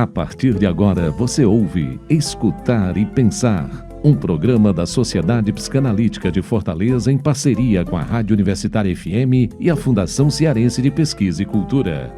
A partir de agora, você ouve Escutar e Pensar, um programa da Sociedade Psicanalítica de Fortaleza em parceria com a Rádio Universitária FM e a Fundação Cearense de Pesquisa e Cultura.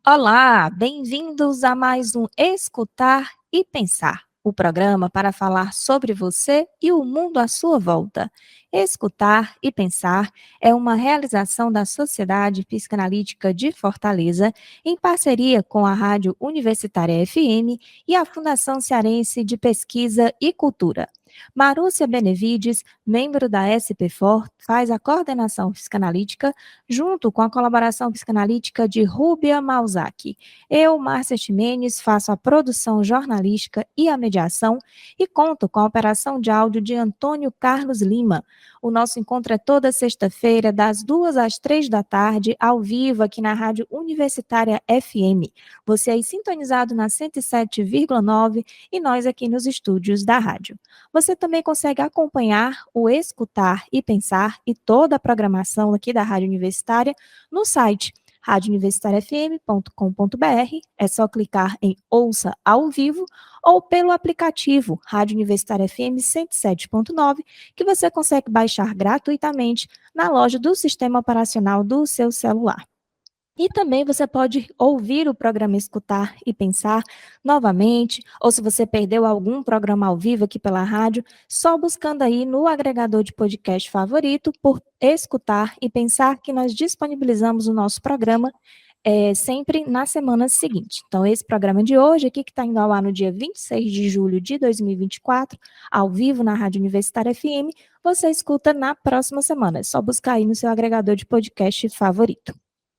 Olá, bem-vindos a mais um Escutar e Pensar, o programa para falar sobre você e o mundo à sua volta. Escutar e Pensar é uma realização da Sociedade Psicanalítica de Fortaleza, em parceria com a Rádio Universitária FM e a Fundação Cearense de Pesquisa e Cultura. Marúcia Benevides, membro da SPFOR, faz a coordenação psicanalítica, junto com a colaboração psicanalítica de Rúbia Malzaki. Eu, Márcia Ximenes, faço a produção jornalística e a mediação e conto com a operação de áudio de Antônio Carlos Lima. O nosso encontro é toda sexta-feira, das 2 às 3 da tarde, ao vivo aqui na Rádio Universitária FM. Você aí sintonizado na 107,9 e nós aqui nos estúdios da rádio. Você também consegue acompanhar o Escutar e Pensar e toda a programação aqui da Rádio Universitária no site radiouniversitariafm.com.br, é só clicar em Ouça ao Vivo, ou pelo aplicativo Rádio Universitária FM 107.9, que você consegue baixar gratuitamente na loja do sistema operacional do seu celular. E também você pode ouvir o programa Escutar e Pensar novamente, ou se você perdeu algum programa ao vivo aqui pela rádio, só buscando aí no agregador de podcast favorito por Escutar e Pensar, que nós disponibilizamos o nosso programa sempre na semana seguinte. Então, esse programa de hoje aqui, que está indo ao ar no dia 26 de julho de 2024, ao vivo na Rádio Universitária FM, você escuta na próxima semana. É só buscar aí no seu agregador de podcast favorito.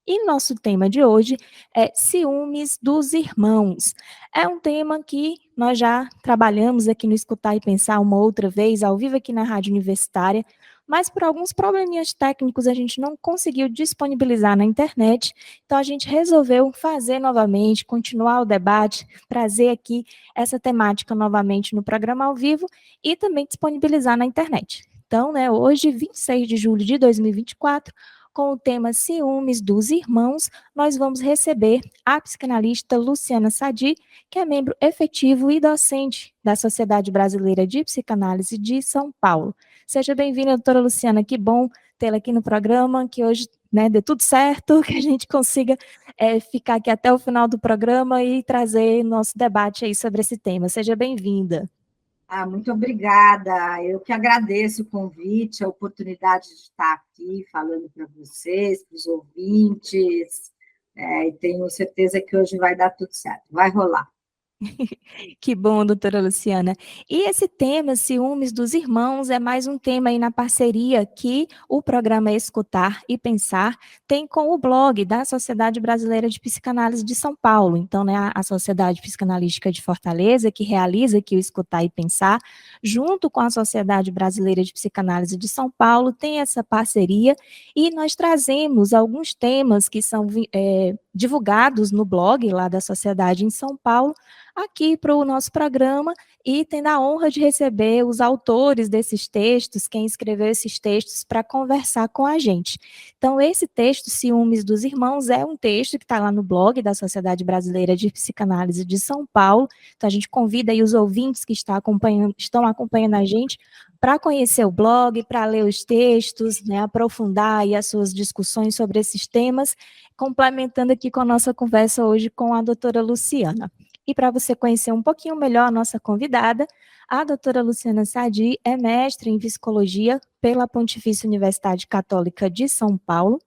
E nosso tema de hoje é ciúmes dos irmãos. É um tema que nós já trabalhamos aqui no Escutar e Pensar uma outra vez, ao vivo aqui na Rádio Universitária, mas por alguns probleminhas técnicos a gente não conseguiu disponibilizar na internet, então a gente resolveu fazer novamente, continuar o debate, trazer aqui essa temática novamente no programa ao vivo e também disponibilizar na internet. Então, hoje, 26 de julho de 2024, com o tema Ciúmes dos Irmãos, nós vamos receber a psicanalista Luciana Sadi, que é membro efetivo e docente da Sociedade Brasileira de Psicanálise de São Paulo. Seja bem-vinda, doutora Luciana, que bom tê-la aqui no programa, que hoje dê tudo certo, que a gente consiga ficar aqui até o final do programa e trazer nosso debate aí sobre esse tema. Seja bem-vinda. Muito obrigada. Eu que agradeço o convite, a oportunidade de estar aqui falando para vocês, para os ouvintes, e tenho certeza que hoje vai dar tudo certo, vai rolar. Que bom, doutora Luciana. E esse tema, ciúmes dos irmãos, é mais um tema aí na parceria que o programa Escutar e Pensar tem com o blog da Sociedade Brasileira de Psicanálise de São Paulo. Então, a Sociedade Psicanalística de Fortaleza, que realiza aqui o Escutar e Pensar, junto com a Sociedade Brasileira de Psicanálise de São Paulo, tem essa parceria e nós trazemos alguns temas que são divulgados no blog lá da Sociedade em São Paulo, aqui para o nosso programa e tendo a honra de receber os autores desses textos, quem escreveu esses textos, para conversar com a gente. Então, esse texto, Ciúmes dos Irmãos, é um texto que está lá no blog da Sociedade Brasileira de Psicanálise de São Paulo. Então, a gente convida aí os ouvintes que estão acompanhando a gente para conhecer o blog, para ler os textos, aprofundar aí as suas discussões sobre esses temas, complementando aqui com a nossa conversa hoje com a doutora Luciana. E para você conhecer um pouquinho melhor a nossa convidada, a doutora Luciana Sadi é mestre em psicologia pela Pontifícia Universidade Católica de São Paulo,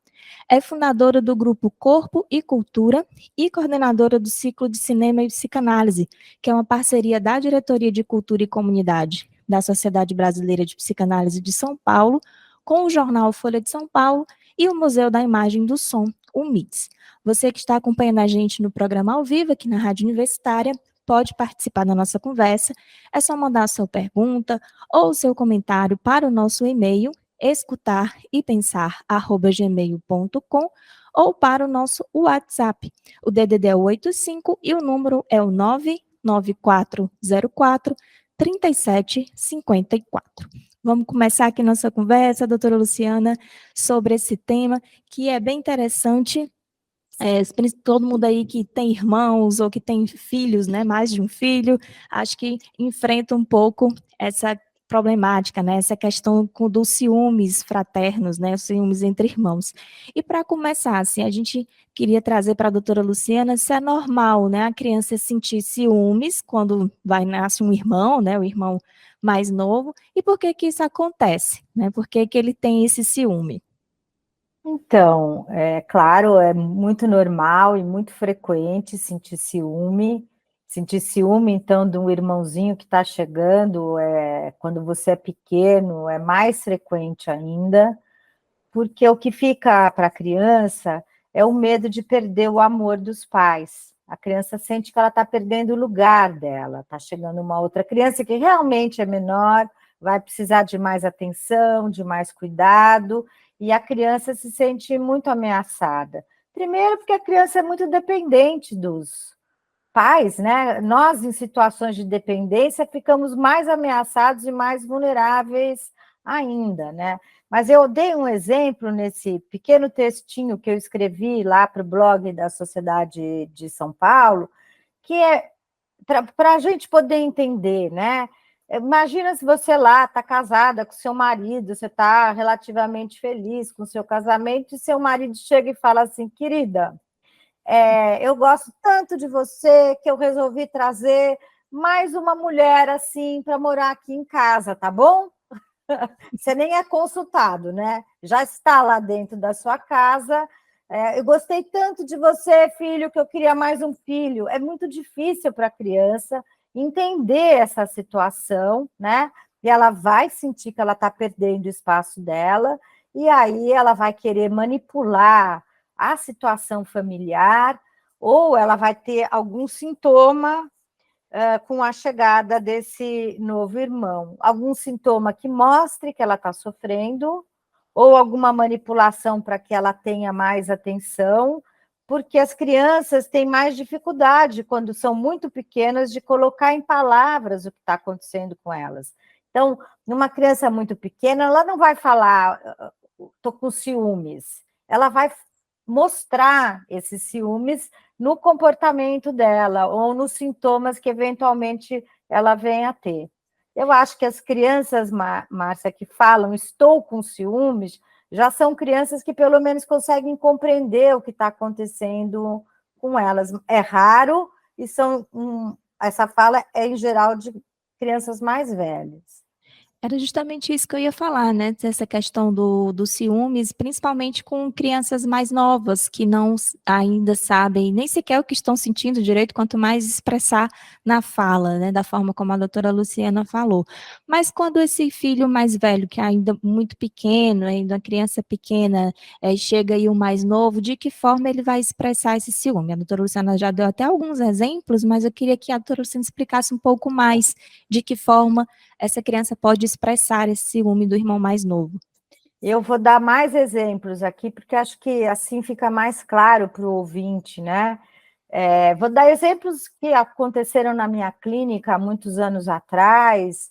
é fundadora do grupo Corpo e Cultura e coordenadora do ciclo de cinema e psicanálise, que é uma parceria da Diretoria de Cultura e Comunidade da Sociedade Brasileira de Psicanálise de São Paulo, com o jornal Folha de São Paulo e o Museu da Imagem e do Som, o MITS. Você que está acompanhando a gente no programa ao vivo aqui na Rádio Universitária, pode participar da nossa conversa, é só mandar a sua pergunta ou o seu comentário para o nosso e-mail, escutareepensar@gmail.com, ou para o nosso WhatsApp. O DDD é o 85 e o número é o 99404 3754. Vamos começar aqui nossa conversa, doutora Luciana, sobre esse tema, que é bem interessante. Todo mundo aí que tem irmãos ou que tem filhos, né, mais de um filho, acho que enfrenta um pouco essa problemática, né, essa questão dos ciúmes fraternos, né, os ciúmes entre irmãos. E para começar, assim, a gente queria trazer para a doutora Luciana se é normal, né, a criança sentir ciúmes quando nasce um irmão, né, o irmão mais novo, e por que que isso acontece, né, por que que ele tem esse ciúme? Então, é claro, é muito normal e muito frequente sentir ciúme. Sentir ciúme, então, de um irmãozinho que está chegando, quando você é pequeno, é mais frequente ainda, porque o que fica para a criança é o medo de perder o amor dos pais. A criança sente que ela está perdendo o lugar dela, está chegando uma outra criança que realmente é menor, vai precisar de mais atenção, de mais cuidado, e a criança se sente muito ameaçada. Primeiro, porque a criança é muito dependente dos pais, né? Nós, em situações de dependência, ficamos mais ameaçados e mais vulneráveis ainda, né? Mas eu dei um exemplo nesse pequeno textinho que eu escrevi lá para o blog da Sociedade de São Paulo, que é para a gente poder entender, né? Imagina se você lá está casada com seu marido, você está relativamente feliz com seu casamento, e seu marido chega e fala assim, querida, eu gosto tanto de você que eu resolvi trazer mais uma mulher assim para morar aqui em casa, tá bom? Você nem é consultado, né? Já está lá dentro da sua casa. Eu gostei tanto de você, filho, que eu queria mais um filho. É muito difícil para a criança entender essa situação, né? E ela vai sentir que ela está perdendo o espaço dela, e aí ela vai querer manipular a situação familiar, ou ela vai ter algum sintoma com a chegada desse novo irmão. Algum sintoma que mostre que ela está sofrendo, ou alguma manipulação para que ela tenha mais atenção, porque as crianças têm mais dificuldade, quando são muito pequenas, de colocar em palavras o que está acontecendo com elas. Então, numa criança muito pequena, ela não vai falar, estou com ciúmes. Ela vai mostrar esses ciúmes no comportamento dela ou nos sintomas que eventualmente ela venha a ter. Eu acho que as crianças, Márcia, que falam estou com ciúmes, já são crianças que pelo menos conseguem compreender o que está acontecendo com elas. É raro e essa fala é em geral de crianças mais velhas. Era justamente isso que eu ia falar, né? Essa questão do ciúmes, principalmente com crianças mais novas, que não ainda sabem nem sequer o que estão sentindo direito, quanto mais expressar na fala, né? Da forma como a doutora Luciana falou. Mas quando esse filho mais velho, que é ainda muito pequeno, ainda uma criança pequena, chega aí o mais novo, de que forma ele vai expressar esse ciúme? A doutora Luciana já deu até alguns exemplos, mas eu queria que a doutora Luciana explicasse um pouco mais de que forma essa criança pode expressar esse ciúme do irmão mais novo. Eu vou dar mais exemplos aqui, porque acho que assim fica mais claro para o ouvinte, né? Vou dar exemplos que aconteceram na minha clínica há muitos anos atrás.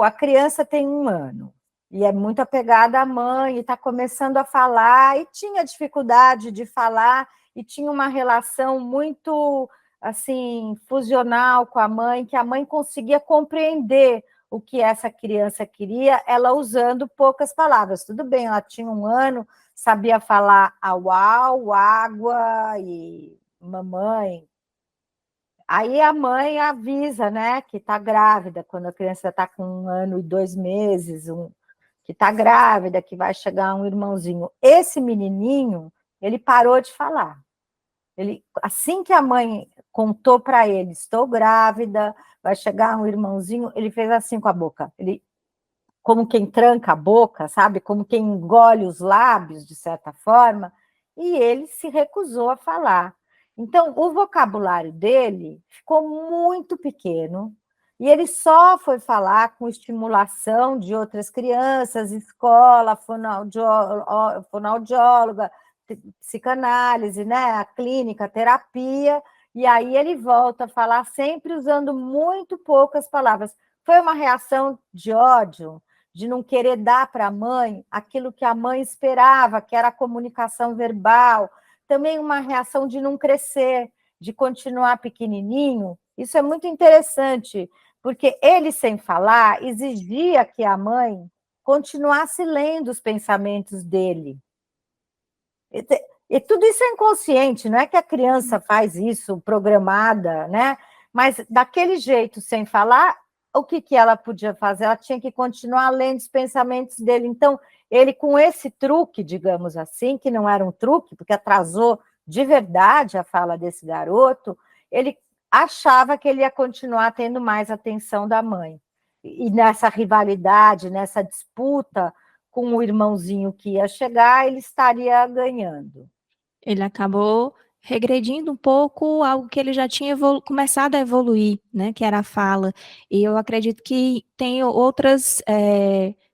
A criança tem 1 ano e é muito apegada à mãe, e está começando a falar, e tinha dificuldade de falar, e tinha uma relação muito assim fusional com a mãe, que a mãe conseguia compreender o que essa criança queria, ela usando poucas palavras. Tudo bem, ela tinha 1 ano, sabia falar au, água e mamãe. Aí a mãe avisa, né, que está grávida, quando a criança está com 1 ano e 2 meses, que está grávida, que vai chegar um irmãozinho. Esse menininho, ele parou de falar. Assim que a mãe contou para ele, estou grávida, vai chegar um irmãozinho, ele fez assim com a boca. Ele, como quem tranca a boca, sabe? Como quem engole os lábios, de certa forma, e ele se recusou a falar. Então, o vocabulário dele ficou muito pequeno, e ele só foi falar com estimulação de outras crianças, escola, fonoaudióloga, psicanálise, né, a clínica, a terapia, e aí ele volta a falar sempre usando muito poucas palavras. Foi uma reação de ódio, de não querer dar para a mãe aquilo que a mãe esperava, que era a comunicação verbal, também uma reação de não crescer, de continuar pequenininho. Isso é muito interessante, porque ele, sem falar, exigia que a mãe continuasse lendo os pensamentos dele. E tudo isso é inconsciente, não é que a criança faz isso programada, né? Mas daquele jeito, sem falar, o que ela podia fazer? Ela tinha que continuar lendo os pensamentos dele. Então, ele, com esse truque, digamos assim, que não era um truque, porque atrasou de verdade a fala desse garoto, ele achava que ele ia continuar tendo mais atenção da mãe. E nessa rivalidade, nessa disputa com o irmãozinho que ia chegar, ele estaria ganhando. Ele acabou regredindo um pouco algo que ele já tinha começado a evoluir, né, que era a fala. E eu acredito que tem outras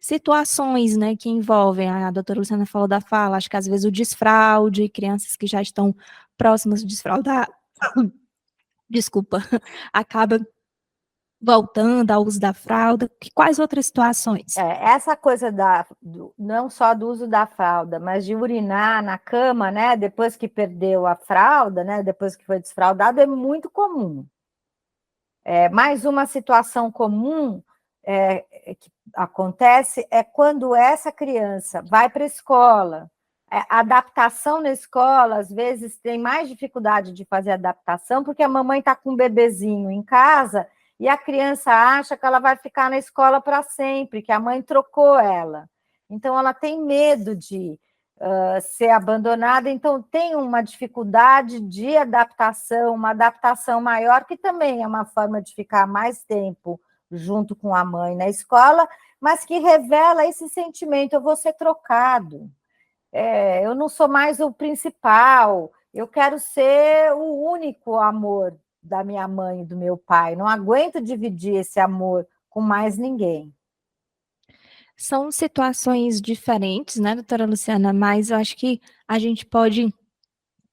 situações, né, que envolvem, a doutora Luciana falou da fala, acho que às vezes o desfraude, crianças que já estão próximas de desfraudar, desculpa, acaba voltando ao uso da fralda. Quais outras situações? Essa coisa não só do uso da fralda, mas de urinar na cama, né, depois que perdeu a fralda, né, depois que foi desfraldado, é muito comum. Mais uma situação comum que acontece é quando essa criança vai para a escola. A adaptação na escola, às vezes, tem mais dificuldade de fazer adaptação, porque a mamãe está com um bebezinho em casa e a criança acha que ela vai ficar na escola para sempre, que a mãe trocou ela. Então, ela tem medo de ser abandonada, então tem uma dificuldade de adaptação, uma adaptação maior, que também é uma forma de ficar mais tempo junto com a mãe na escola, mas que revela esse sentimento: eu vou ser trocado, eu não sou mais o principal, eu quero ser o único amor da minha mãe e do meu pai, não aguento dividir esse amor com mais ninguém. São situações diferentes, né, doutora Luciana, mas eu acho que a gente pode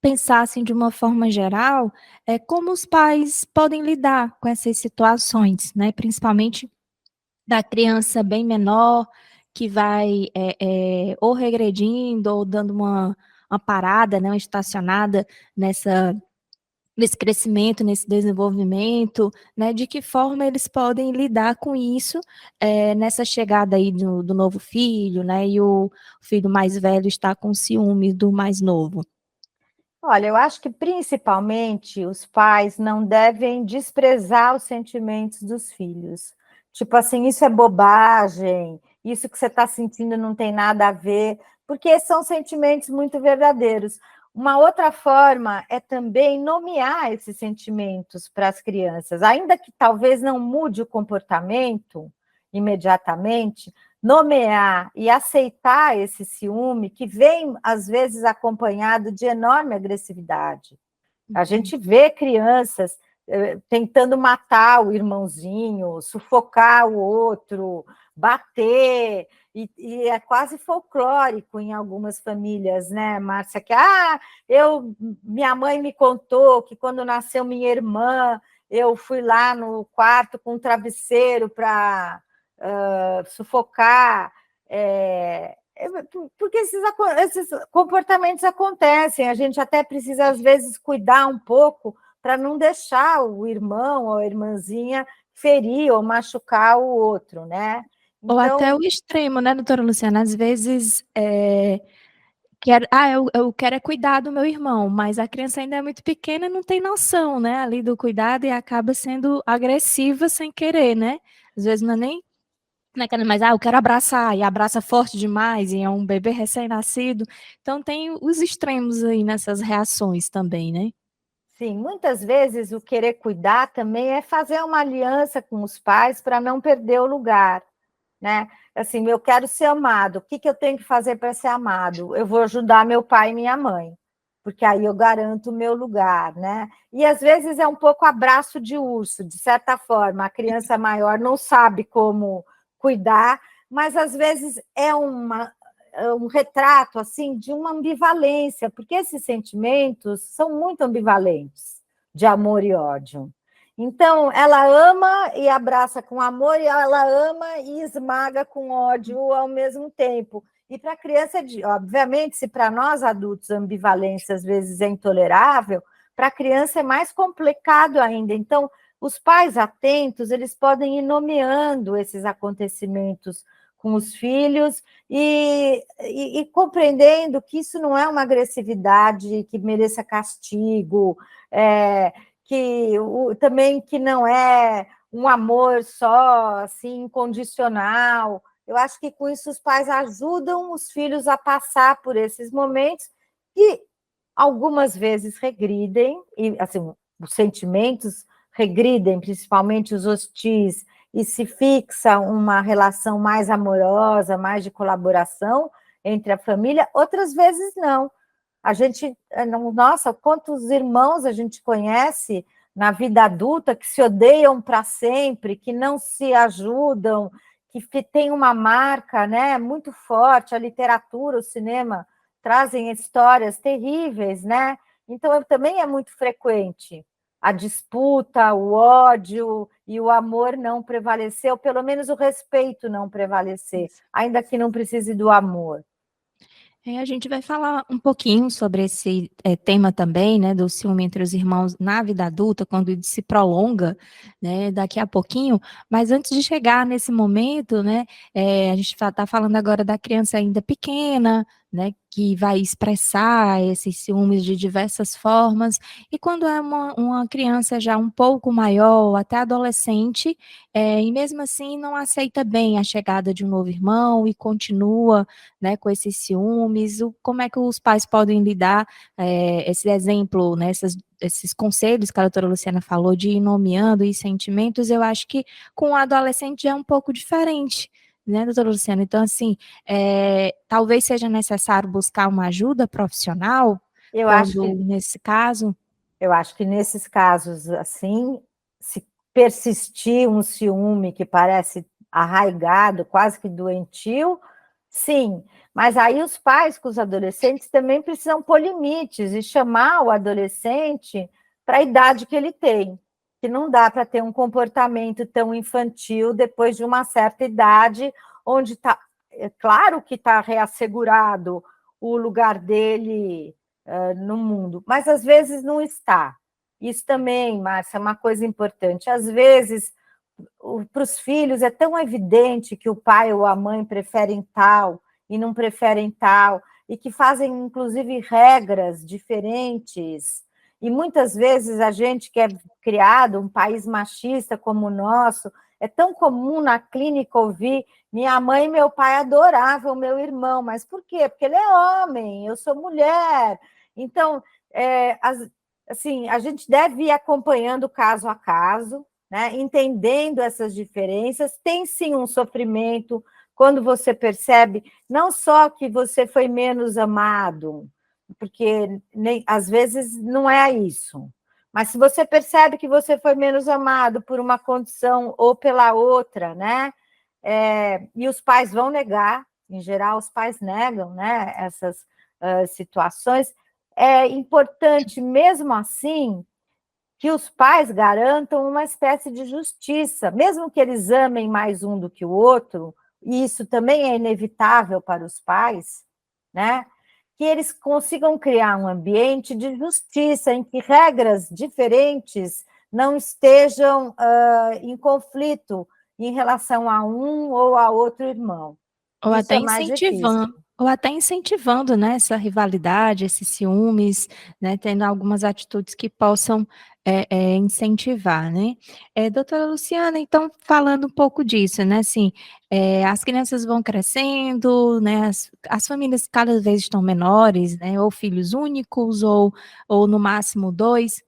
pensar, assim, de uma forma geral, como os pais podem lidar com essas situações, né, principalmente da criança bem menor, que vai ou regredindo ou dando uma parada, né, uma estacionada nesse crescimento, nesse desenvolvimento, né, de que forma eles podem lidar com isso, nessa chegada aí do novo filho, né, e o filho mais velho está com ciúme do mais novo. Olha, eu acho que principalmente os pais não devem desprezar os sentimentos dos filhos. Tipo assim, isso é bobagem, isso que você está sentindo não tem nada a ver, porque são sentimentos muito verdadeiros. Uma outra forma é também nomear esses sentimentos para as crianças, ainda que talvez não mude o comportamento imediatamente, nomear e aceitar esse ciúme, que vem, às vezes, acompanhado de enorme agressividade. A gente vê crianças tentando matar o irmãozinho, sufocar o outro, bater, e é quase folclórico em algumas famílias, né, Márcia? Que minha mãe me contou que quando nasceu minha irmã, eu fui lá no quarto com um travesseiro para sufocar, porque esses comportamentos acontecem, a gente até precisa, às vezes, cuidar um pouco para não deixar o irmão ou a irmãzinha ferir ou machucar o outro, né? Ou até o extremo, né, doutora Luciana? Às vezes, eu quero cuidar do meu irmão, mas a criança ainda é muito pequena e não tem noção, né, ali do cuidado, e acaba sendo agressiva sem querer, né? Às vezes não é nem mas eu quero abraçar, e abraça forte demais, e é um bebê recém-nascido. Então tem os extremos aí nessas reações também, né? Sim, muitas vezes o querer cuidar também é fazer uma aliança com os pais para não perder o lugar, né? Assim, eu quero ser amado, o que eu tenho que fazer para ser amado? Eu vou ajudar meu pai e minha mãe, porque aí eu garanto o meu lugar, né? E às vezes é um pouco abraço de urso, de certa forma, a criança maior não sabe como cuidar, mas às vezes é um retrato assim de uma ambivalência, porque esses sentimentos são muito ambivalentes, de amor e ódio. Então, ela ama e abraça com amor, e ela ama e esmaga com ódio ao mesmo tempo. E para a criança, obviamente, se para nós adultos a ambivalência às vezes é intolerável, para a criança é mais complicado ainda. Então, os pais atentos, eles podem ir nomeando esses acontecimentos com os filhos e compreendendo que isso não é uma agressividade que mereça castigo, também que não é um amor só, assim, incondicional. Eu acho que com isso os pais ajudam os filhos a passar por esses momentos que algumas vezes regridem, e assim, os sentimentos regridem, principalmente os hostis, e se fixa uma relação mais amorosa, mais de colaboração entre a família, outras vezes não. A gente, nossa, quantos irmãos a gente conhece na vida adulta que se odeiam para sempre, que não se ajudam, que tem uma marca, né, muito forte. A literatura, o cinema trazem histórias terríveis, né? Então, também é muito frequente a disputa, o ódio e o amor não prevalecer, ou pelo menos o respeito não prevalecer, ainda que não precise do amor. A gente vai falar um pouquinho sobre esse tema também, né, do ciúme entre os irmãos na vida adulta, quando ele se prolonga, né, daqui a pouquinho. Mas antes de chegar nesse momento, né, a gente está falando agora da criança ainda pequena, né, que vai expressar esses ciúmes de diversas formas. E quando é uma criança já um pouco maior, até adolescente, e mesmo assim não aceita bem a chegada de um novo irmão e continua, né, com esses ciúmes, como é que os pais podem lidar, esse exemplo, né, esses conselhos que a doutora Luciana falou de ir nomeando e sentimentos, eu acho que com o adolescente já é um pouco diferente, né, doutora Luciana? Então, assim, talvez seja necessário buscar uma ajuda profissional, nesse caso. Eu acho que nesses casos, assim, se persistir um ciúme que parece arraigado, quase que doentio, sim, mas aí os pais com os adolescentes também precisam pôr limites e chamar o adolescente para a idade que ele tem, que não dá para ter um comportamento tão infantil depois de uma certa idade, onde está, é claro que está reassegurado o lugar dele no mundo, mas às vezes não está. Isso também, Márcia, é uma coisa importante. Às vezes, para os filhos é tão evidente que o pai ou a mãe preferem tal e não preferem tal, e que fazem, inclusive, regras diferentes. E muitas vezes a gente que é criado um país machista como o nosso, é tão comum na clínica ouvir: minha mãe e meu pai adoravam o meu irmão, mas por quê? Porque ele é homem, eu sou mulher. Então, assim, a gente deve ir acompanhando caso a caso, né, entendendo essas diferenças. Tem sim um sofrimento quando você percebe não só que você foi menos amado, porque às vezes não é isso, mas se você percebe que você foi menos amado por uma condição ou pela outra, né, e os pais vão negar, em geral os pais negam, né, essas situações, é importante mesmo assim que os pais garantam uma espécie de justiça, mesmo que eles amem mais um do que o outro, e isso também é inevitável para os pais, né? Que eles consigam criar um ambiente de justiça em que regras diferentes não estejam em conflito em relação a um ou a outro irmão. Ou isso até é mais difícil. Ou até incentivando, né, essa rivalidade, esses ciúmes, né, tendo algumas atitudes que possam incentivar, né? Doutora Luciana, então, falando um pouco disso, né, assim, as crianças vão crescendo, né, as famílias cada vez estão menores, né, ou filhos únicos, ou no máximo 2,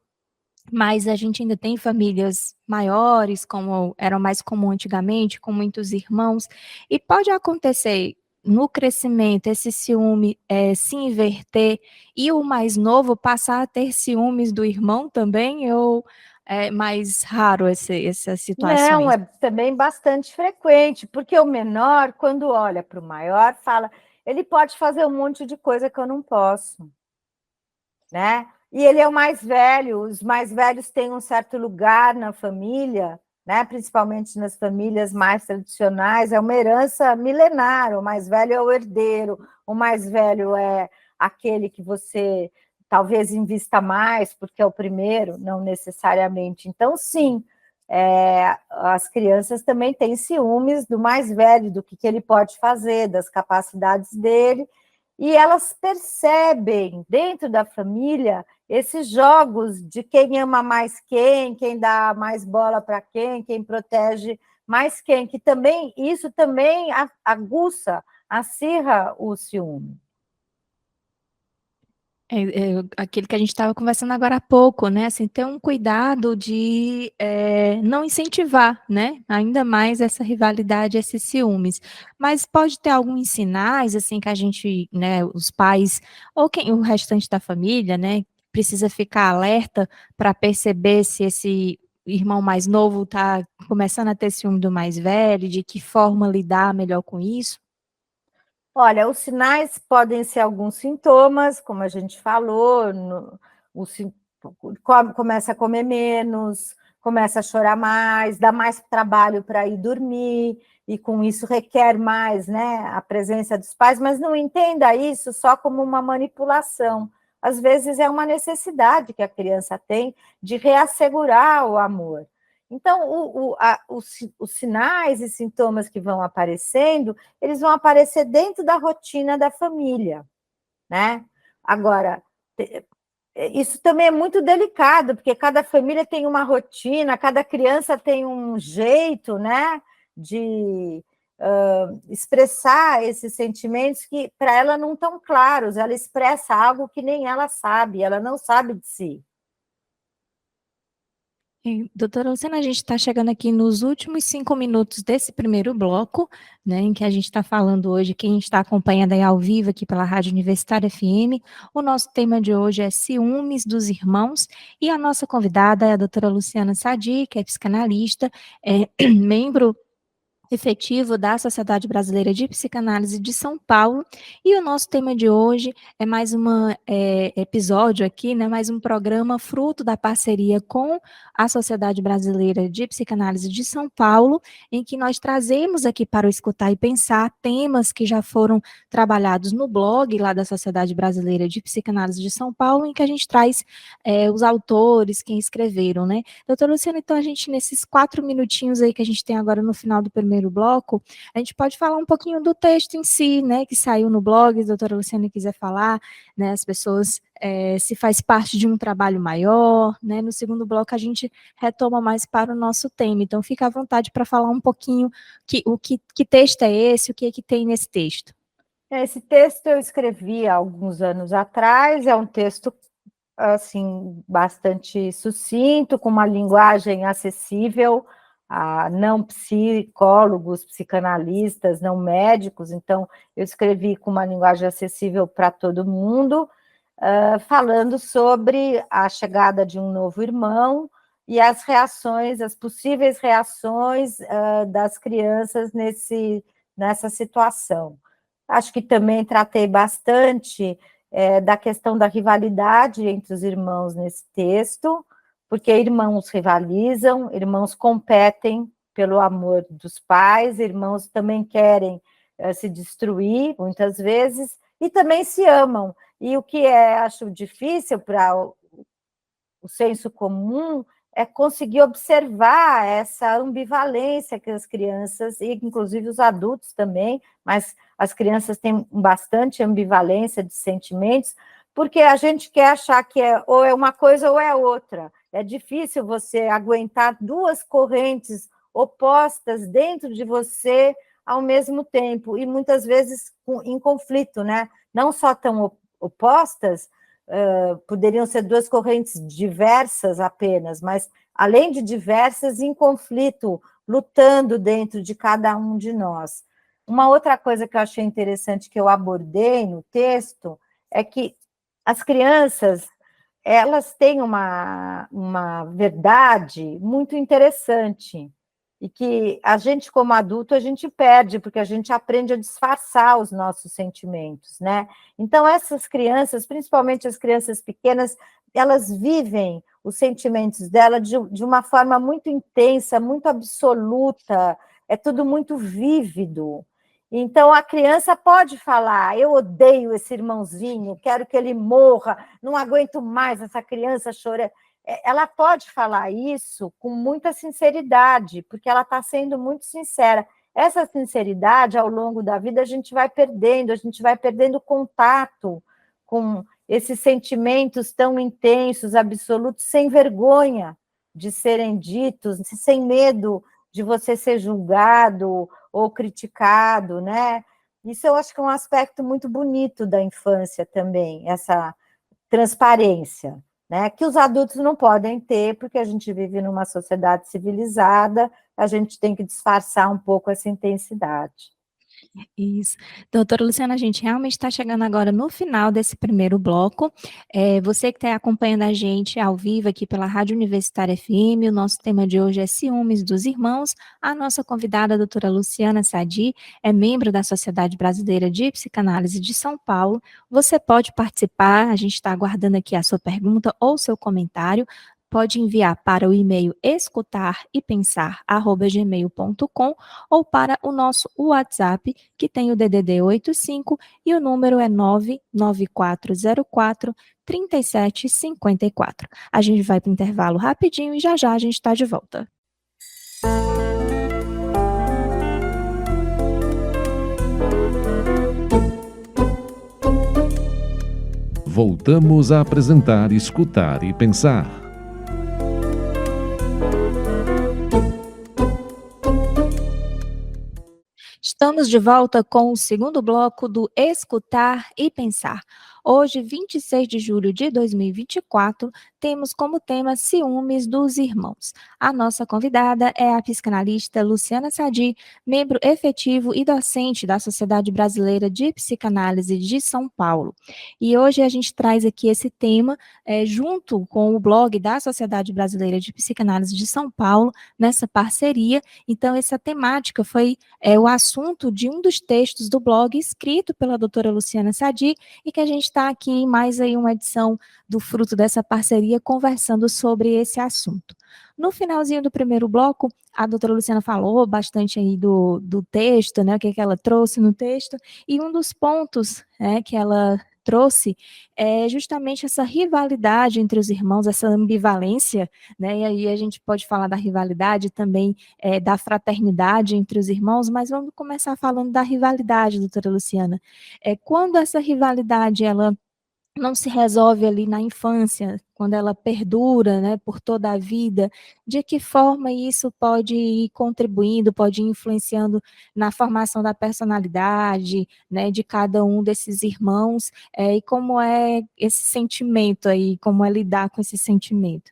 mas a gente ainda tem famílias maiores, como era mais comum antigamente, com muitos irmãos, e pode acontecer no crescimento esse ciúme se inverter e o mais novo passar a ter ciúmes do irmão também, ou é mais raro essas Não, situações? é também bastante frequente, porque o menor, quando olha para o maior, fala: ele pode fazer um monte de coisa que eu não posso, né? e ele é o mais velho, os mais velhos têm um certo lugar na família, né? Principalmente nas famílias mais tradicionais, é uma herança milenar, o mais velho é o herdeiro, o mais velho é aquele que você talvez invista mais, porque é o primeiro, não necessariamente. Então, sim, as crianças também têm ciúmes do mais velho, do que ele pode fazer, das capacidades dele, e elas percebem dentro da família esses jogos de quem ama mais quem dá mais bola para quem protege mais quem, que também isso também aguça, acirra o ciúme. Aquilo que a gente estava conversando agora há pouco, né? Assim, ter um cuidado de não incentivar, né? Ainda mais essa rivalidade, esses ciúmes. Mas pode ter alguns sinais, assim, que a gente, né, os pais, ou quem, o restante da família, né, precisa ficar alerta para perceber se esse irmão mais novo está começando a ter ciúme do mais velho, de que forma lidar melhor com isso. Olha, os sinais podem ser alguns sintomas, como a gente falou, começa a comer menos, começa a chorar mais, dá mais trabalho para ir dormir, e com isso requer mais, né, a presença dos pais, mas não entenda isso só como uma manipulação. Às vezes é uma necessidade que a criança tem de reassegurar o amor. Então, os sinais e sintomas que vão aparecendo, eles vão aparecer dentro da rotina da família, né? Agora, isso também é muito delicado, porque cada família tem uma rotina, cada criança tem um jeito, né, de expressar esses sentimentos que para ela não estão claros, ela expressa algo que nem ela sabe, ela não sabe de si. Doutora Luciana, a gente está chegando aqui nos últimos 5 minutos desse primeiro bloco, né, em que a gente está falando hoje, quem está acompanhando aí ao vivo aqui pela Rádio Universitária FM, o nosso tema de hoje é ciúmes dos irmãos, e a nossa convidada é a doutora Luciana Sadi, que é psicanalista, é membro efetivo da Sociedade Brasileira de Psicanálise de São Paulo, e o nosso tema de hoje é mais um episódio aqui, né, mais um programa fruto da parceria com a Sociedade Brasileira de Psicanálise de São Paulo, em que nós trazemos aqui para o Escutar e Pensar temas que já foram trabalhados no blog lá da Sociedade Brasileira de Psicanálise de São Paulo, em que a gente traz os autores, quem escreveram, né. Doutora Luciana, então a gente, nesses 4 minutinhos aí que a gente tem agora no final do primeiro bloco, a gente pode falar um pouquinho do texto em si, né, que saiu no blog, se a doutora Luciana quiser falar, né, as pessoas, se faz parte de um trabalho maior, né, no segundo bloco a gente retoma mais para o nosso tema, então fica à vontade para falar um pouquinho que texto é esse, o que é que tem nesse texto. Esse texto eu escrevi há alguns anos atrás, é um texto assim, bastante sucinto, com uma linguagem acessível a não psicólogos, psicanalistas, não médicos, então eu escrevi com uma linguagem acessível para todo mundo, falando sobre a chegada de um novo irmão e as reações, as possíveis reações das crianças nessa situação. Acho que também tratei bastante da questão da rivalidade entre os irmãos nesse texto, porque irmãos rivalizam, irmãos competem pelo amor dos pais, irmãos também querem se destruir, muitas vezes, e também se amam. E o que acho difícil para o senso comum é conseguir observar essa ambivalência que as crianças, e inclusive os adultos também, mas as crianças têm bastante ambivalência de sentimentos, porque a gente quer achar que ou é uma coisa ou é outra. É difícil você aguentar duas correntes opostas dentro de você ao mesmo tempo, e muitas vezes em conflito, né? Não só tão opostas, poderiam ser duas correntes diversas apenas, mas além de diversas, em conflito, lutando dentro de cada um de nós. Uma outra coisa que eu achei interessante que eu abordei no texto é que as crianças, elas têm uma verdade muito interessante. e que a gente, como adulto, a gente perde, porque a gente aprende a disfarçar os nossos sentimentos, né? Então, essas crianças, principalmente as crianças pequenas, elas vivem os sentimentos dela de uma forma muito intensa, muito absoluta, é tudo muito vívido. Então, a criança pode falar, eu odeio esse irmãozinho, quero que ele morra, não aguento mais essa criança chorando. Ela pode falar isso com muita sinceridade, porque ela está sendo muito sincera. Essa sinceridade, ao longo da vida, a gente vai perdendo contato com esses sentimentos tão intensos, absolutos, sem vergonha de serem ditos, sem medo de você ser julgado ou criticado, né? Isso eu acho que é um aspecto muito bonito da infância também, essa transparência, né? Que os adultos não podem ter, porque a gente vive numa sociedade civilizada, a gente tem que disfarçar um pouco essa intensidade. Isso. Doutora Luciana, a gente realmente está chegando agora no final desse primeiro bloco. Você que está acompanhando a gente ao vivo aqui pela Rádio Universitária FM, o nosso tema de hoje é Ciúmes dos Irmãos. A nossa convidada, a doutora Luciana Sadi, é membro da Sociedade Brasileira de Psicanálise de São Paulo. Você pode participar, a gente está aguardando aqui a sua pergunta ou seu comentário. Pode enviar para o e-mail escutariepensar@gmail.com ou para o nosso WhatsApp, que tem o DDD 85 e o número é 99404 3754. A gente vai para o intervalo rapidinho e já já a gente está de volta. Voltamos a apresentar Escutar e Pensar. Estamos de volta com o segundo bloco do Escutar e Pensar. Hoje, 26 de julho de 2024, temos como tema Ciúmes dos Irmãos. A nossa convidada é a psicanalista Luciana Sadi, membro efetivo e docente da Sociedade Brasileira de Psicanálise de São Paulo. E hoje a gente traz aqui esse tema junto com o blog da Sociedade Brasileira de Psicanálise de São Paulo, nessa parceria. Então, essa temática foi o assunto de um dos textos do blog escrito pela doutora Luciana Sadi e que a gente está aqui em mais aí uma edição do fruto dessa parceria conversando sobre esse assunto. No finalzinho do primeiro bloco, a doutora Luciana falou bastante aí do texto, né, o que ela trouxe no texto, e um dos pontos que ela trouxe é justamente essa rivalidade entre os irmãos, essa ambivalência, né, e aí a gente pode falar da rivalidade também, da fraternidade entre os irmãos, mas vamos começar falando da rivalidade, doutora Luciana. Quando essa rivalidade, ela não se resolve ali na infância, quando ela perdura, né, por toda a vida, de que forma isso pode ir contribuindo, pode ir influenciando na formação da personalidade, né, de cada um desses irmãos, e como é esse sentimento aí, como é lidar com esse sentimento?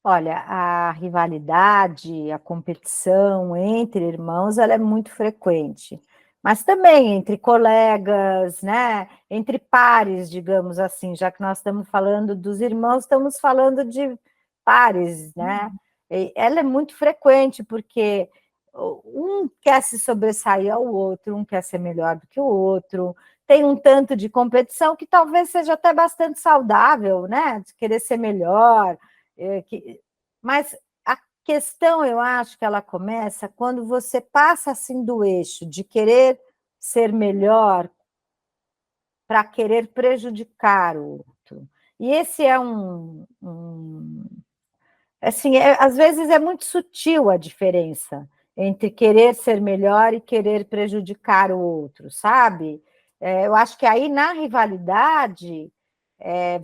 Olha, a rivalidade, a competição entre irmãos, ela é muito frequente, mas também entre colegas, né? Entre pares, digamos assim, já que nós estamos falando dos irmãos, estamos falando de pares, né? E ela é muito frequente, porque um quer se sobressair ao outro, um quer ser melhor do que o outro, tem um tanto de competição que talvez seja até bastante saudável, né? De querer ser melhor. Mas a questão, eu acho que ela começa quando você passa assim do eixo de querer ser melhor para querer prejudicar o outro. E esse é assim, às vezes é muito sutil a diferença entre querer ser melhor e querer prejudicar o outro, sabe? Eu acho que aí na rivalidade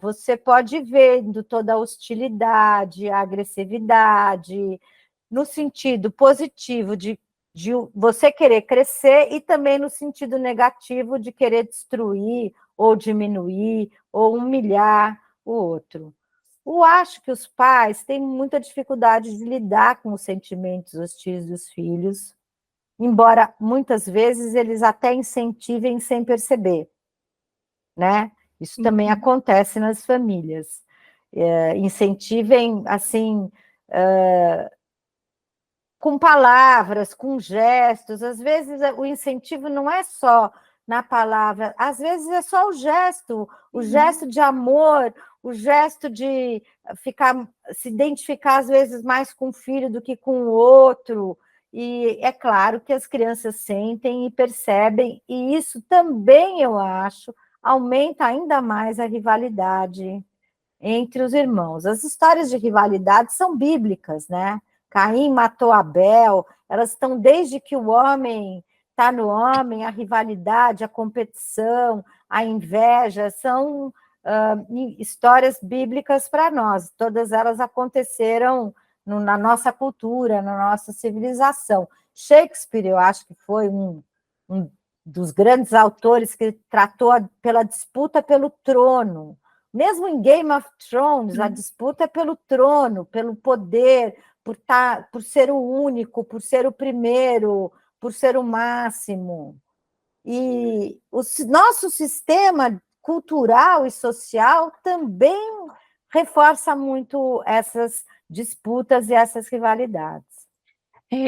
você pode ver toda a hostilidade, a agressividade, no sentido positivo de você querer crescer e também no sentido negativo de querer destruir ou diminuir ou humilhar o outro. Eu acho que os pais têm muita dificuldade de lidar com os sentimentos hostis dos filhos, embora muitas vezes eles até incentivem sem perceber, né? Isso também acontece nas famílias. Incentivem, assim, com palavras, com gestos. Às vezes o incentivo não é só na palavra, às vezes é só o gesto de amor, o gesto de se identificar às vezes mais com o filho do que com o outro. E é claro que as crianças sentem e percebem, e isso também, eu acho, aumenta ainda mais a rivalidade entre os irmãos. As histórias de rivalidade são bíblicas, né? Caim matou Abel, elas estão desde que o homem está no homem, a rivalidade, a competição, a inveja, são histórias bíblicas para nós. Todas elas aconteceram na nossa cultura, na nossa civilização. Shakespeare, eu acho que foi um dos grandes autores que tratou pela disputa pelo trono. Mesmo em Game of Thrones, a disputa é pelo trono, pelo poder, por ser o único, por ser o primeiro, por ser o máximo. E o nosso sistema cultural e social também reforça muito essas disputas e essas rivalidades.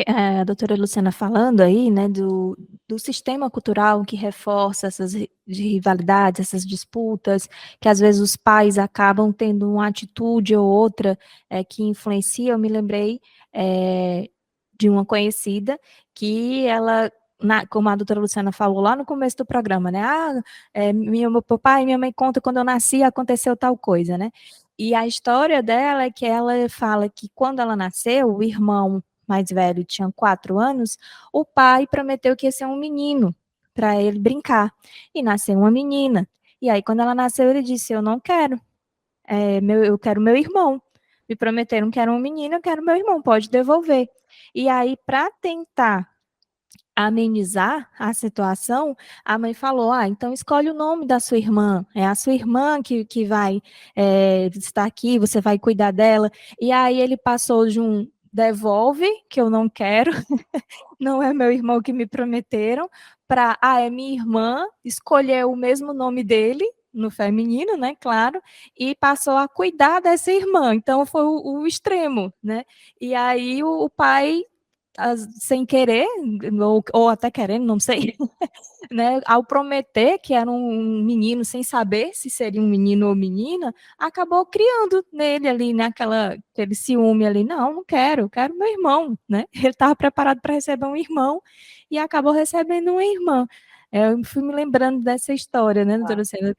A doutora Luciana falando aí, né, do sistema cultural que reforça essas rivalidades, essas disputas, que às vezes os pais acabam tendo uma atitude ou outra que influencia. Eu me lembrei de uma conhecida que ela, como a doutora Luciana falou lá no começo do programa, né, meu papai e minha mãe contam quando eu nasci aconteceu tal coisa, né, e a história dela é que ela fala que quando ela nasceu, o irmão mais velho tinha 4 anos, o pai prometeu que ia ser um menino para ele brincar, e nasceu uma menina. E aí, quando ela nasceu, ele disse: eu não quero, eu quero meu irmão. Me prometeram que era um menino, eu quero meu irmão, pode devolver. E aí, para tentar amenizar a situação, a mãe falou: então escolhe o nome da sua irmã, é a sua irmã que vai estar aqui, você vai cuidar dela. E aí ele passou de um devolve, que eu não quero, não é meu irmão que me prometeram, para, é minha irmã, escolheu o mesmo nome dele, no feminino, né, claro, e passou a cuidar dessa irmã. Então foi o extremo, né? E aí o pai, sem querer, ou até querendo, não sei, né, ao prometer que era um menino sem saber se seria um menino ou menina, acabou criando nele ali, aquele ciúme ali, não quero meu irmão, né? Ele estava preparado para receber um irmão e acabou recebendo uma irmã. Eu fui me lembrando dessa história, né, doutora Luciana,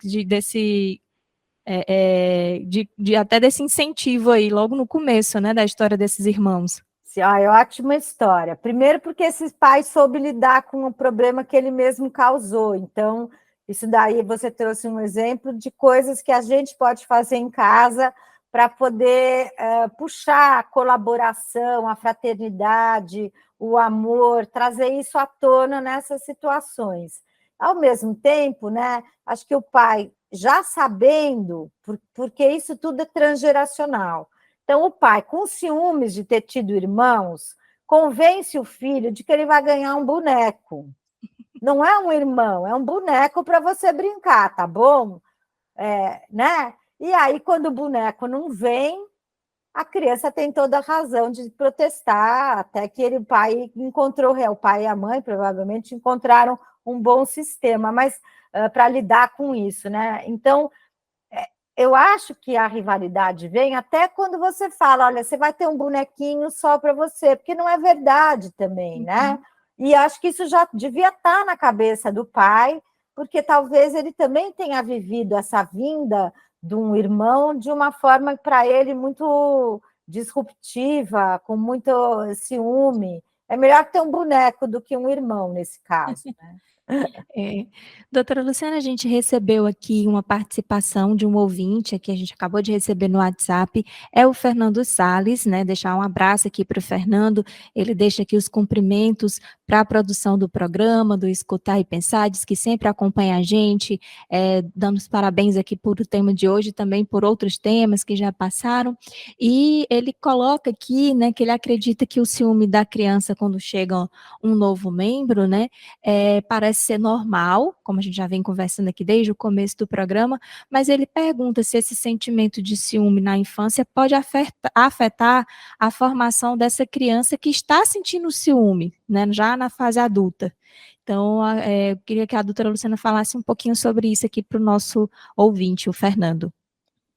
até desse incentivo aí, logo no começo, né, da história desses irmãos. É ótima história. Primeiro porque esse pai soube lidar com o problema que ele mesmo causou. Então, isso daí você trouxe um exemplo de coisas que a gente pode fazer em casa para poder puxar a colaboração, a fraternidade, o amor, trazer isso à tona nessas situações. Ao mesmo tempo, né, acho que o pai, já sabendo, porque isso tudo é transgeracional, então, o pai, com ciúmes de ter tido irmãos, convence o filho de que ele vai ganhar um boneco. Não é um irmão, é um boneco para você brincar, tá bom? Né? E aí, quando o boneco não vem, a criança tem toda a razão de protestar, até que o pai o pai e a mãe provavelmente encontraram um bom sistema, mas para lidar com isso, né? Então, eu acho que a rivalidade vem até quando você fala, olha, você vai ter um bonequinho só para você, porque não é verdade também, né? E acho que isso já devia estar na cabeça do pai, porque talvez ele também tenha vivido essa vinda de um irmão de uma forma para ele muito disruptiva, com muito ciúme. É melhor ter um boneco do que um irmão nesse caso, né? Doutora Luciana, a gente recebeu aqui uma participação de um ouvinte que a gente acabou de receber no WhatsApp, é o Fernando Salles, né? Deixar um abraço aqui para o Fernando, ele deixa aqui os cumprimentos para a produção do programa, do Escutar e Pensar, diz que sempre acompanha a gente, dando os parabéns aqui por o tema de hoje, também por outros temas que já passaram, e ele coloca aqui, né, que ele acredita que o ciúme da criança quando chega um novo membro, né, parece parece ser normal, como a gente já vem conversando aqui desde o começo do programa, mas ele pergunta se esse sentimento de ciúme na infância pode afetar a formação dessa criança que está sentindo ciúme, né, já na fase adulta. Então, eu queria que a doutora Luciana falasse um pouquinho sobre isso aqui para o nosso ouvinte, o Fernando.